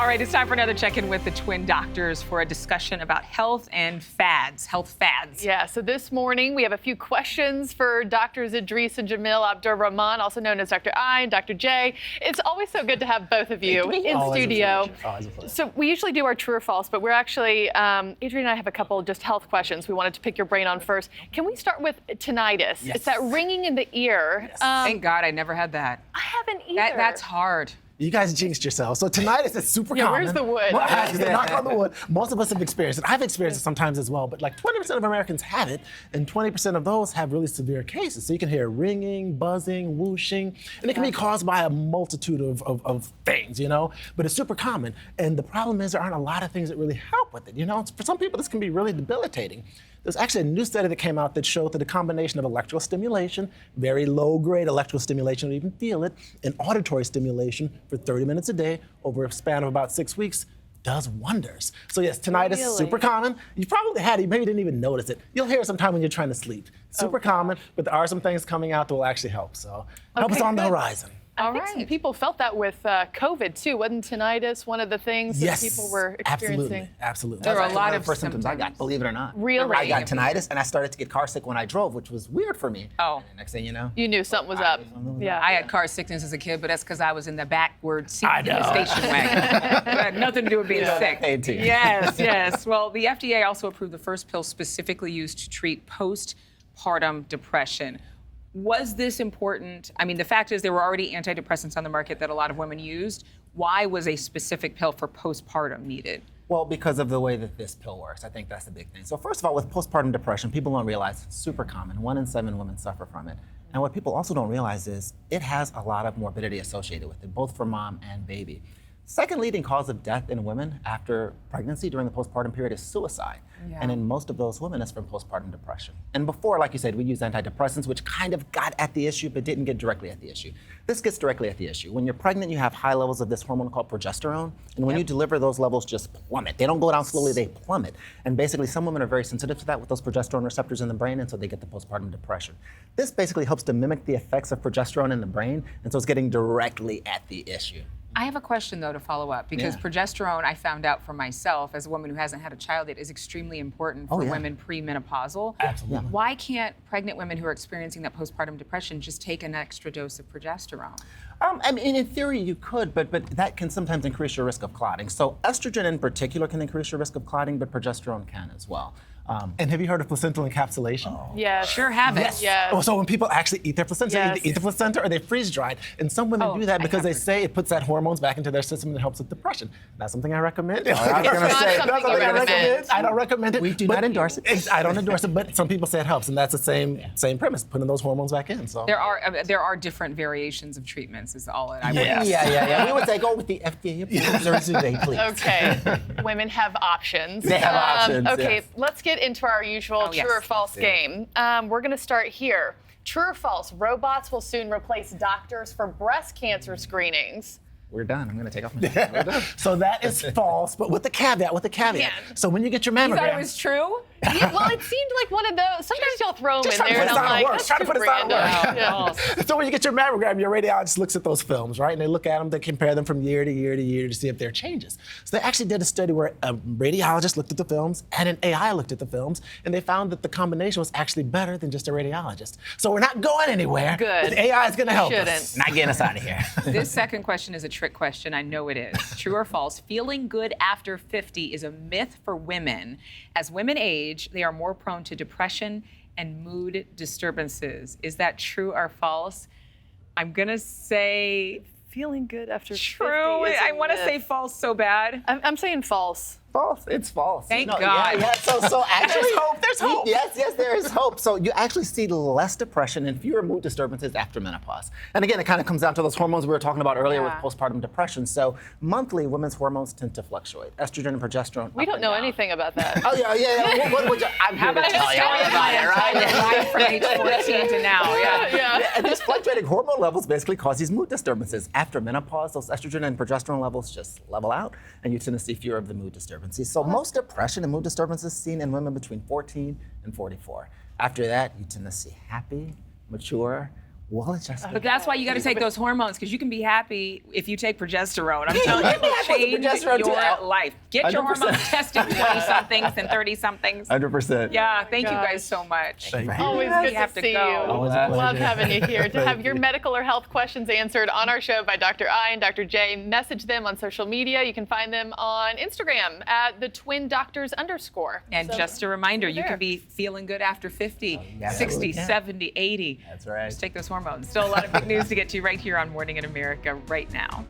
All right, it's time for another check-in with the twin doctors for a discussion about health and fads, health fads. Yeah, so this morning we have a few questions for Doctors Idris and Jamil Abdur-Rahman, also known as Dr. I and Dr. J. It's always so good to have both of you in studio. So we usually do our true or false, but we're actually, Adrian and I have a couple just health questions we wanted to pick your brain on first. Can we start with tinnitus? Yes. It's that ringing in the ear. Yes. Thank God I never had that. I haven't either. That's hard. You guys jinxed yourselves. So tinnitus is super common. Where's the wood? Knock on the wood. Most of us have experienced it. I've experienced it sometimes as well, but like 20% of Americans have it, and 20% of those have really severe cases. So you can hear ringing, buzzing, whooshing, and it can be caused by a multitude of things, you know? But it's super common. And the problem is there aren't a lot of things that really help with it, you know? For some people, this can be really debilitating. There's actually a new study that came out that showed that a combination of electrical stimulation, very low-grade electrical stimulation, don't even feel it, and auditory stimulation for 30 minutes a day over a span of about 6 weeks does wonders. So yes, tinnitus is super common. You probably had it, you maybe didn't even notice it. You'll hear it sometime when you're trying to sleep. Super common, but there are some things coming out that will actually help. So help us on the horizon. I think some people felt that with COVID too. Wasn't tinnitus one of the things that people were experiencing? Absolutely. There are a lot of first symptoms I got, believe it or not. Really? I got tinnitus, and I started to get car sick when I drove, which was weird for me. Oh. And next thing you know, You knew something was up. Yeah. I had car sickness as a kid, but that's because I was in the backward seat in the station wagon. It had nothing to do with being sick. paid too. Yes, yes. Well, the FDA also approved the first pill specifically used to treat postpartum depression. Was this important? I mean, the fact is there were already antidepressants on the market that a lot of women used. Why was a specific pill for postpartum needed? Well, because of the way that this pill works, I think that's the big thing. So first of all, with postpartum depression, people don't realize it's super common. 1 in 7 women suffer from it. And what people also don't realize is it has a lot of morbidity associated with it, both for mom and baby. Second leading cause of death in women after pregnancy during the postpartum period is suicide. Yeah. And in most of those women, it's from postpartum depression. And before, like you said, we used antidepressants, which kind of got at the issue, but didn't get directly at the issue. This gets directly at the issue. When you're pregnant, you have high levels of this hormone called progesterone. And when you deliver, those levels just plummet. They don't go down slowly, they plummet. And basically, some women are very sensitive to that with those progesterone receptors in the brain, and so they get the postpartum depression. This basically helps to mimic the effects of progesterone in the brain, and so it's getting directly at the issue. I have a question, though, to follow up, because progesterone, I found out for myself, as a woman who hasn't had a child yet, is extremely important for women premenopausal. Absolutely. Why can't pregnant women who are experiencing that postpartum depression just take an extra dose of progesterone? I mean, in theory, you could, but that can sometimes increase your risk of clotting. So estrogen in particular can increase your risk of clotting, but progesterone can as well. And have you heard of placental encapsulation? Yeah. Sure have it. Yeah. Oh, so when people actually eat their placenta, they either eat the placenta or they freeze dry it. And some women do that because they say it puts that hormones back into their system and it helps with depression. Not something I recommend. I was going to say, something you recommend. I don't recommend it. We do not endorse it. I don't endorse it, but some people say it helps, and that's the same premise, putting those hormones back in. So There are different variations of treatments, is all I would Yeah. We would say go with the FDA approved Zurzuvae, please. Okay. Women have options. They have options, Okay, yes. let's get into our usual true or false game. We're going to start here. True or false, robots will soon replace doctors for breast cancer screenings. We're done. I'm going to take off my shirt. We're done. So that is false, but with a caveat. Yeah. So when you get your You mammogram, thought it was true? Yeah, well, it seemed like one of those. Sometimes you'll throw them in try to there, put and us I'm out of like, work. that's Try to too put us out of random. work. Yeah. So when you get your mammogram, your radiologist looks at those films, right? And they look at them, they compare them from year to year to year to see if there are changes. So they actually did a study where a radiologist looked at the films and an AI looked at the films, and they found that the combination was actually better than just a radiologist. So we're not going anywhere. Good. The AI is going to help us. Shouldn't. Not getting us out of here. This second question is a trick question. I know it is. True or false? Feeling good after 50 is a myth for women. As women age, they are more prone to depression and mood disturbances. Is that true or false? I'm going to say Feeling good after 50 true. is a I want to myth. say false so bad. I'm saying false. False. It's false. Thank No, God. Yeah. So actually, There's hope. There's hope. Yes, there is hope. So you actually see less depression and fewer mood disturbances after menopause. And again, it kind of comes down to those hormones we were talking about earlier with postpartum depression. So monthly, women's hormones tend to fluctuate. Estrogen and progesterone. We don't know anything about that. Oh yeah. I'm here to tell you all about it, right? From age 14 to now, Yeah. And these fluctuating hormone levels basically cause these mood disturbances. After menopause, those estrogen and progesterone levels just level out, and you tend to see fewer of the mood disturbances. So most depression and mood disturbances seen in women between 14 and 44. After that, you tend to see happy, mature, Well, it's just. But that's why you got to take those hormones, because you can be happy if you take progesterone. I'm telling you, it will change progesterone your too. life. Get your 100%. hormones tested, 20-somethings and 30-somethings. 100%. Yeah, thank you Gosh. guys so much. Thank you. Always You good have to to see go. you. Always a pleasure. Love having you here. To have Thank your you. medical or health questions answered on our show by Dr. I and Dr. J, message them on social media. You can find them on Instagram at @the_twin_doctors_. And So, just a reminder, you there. can be feeling good after 50, yeah, 60, absolutely. 70, 80. That's right. Just take those hormones. Still a lot of big news to get to right here on Morning in America right now.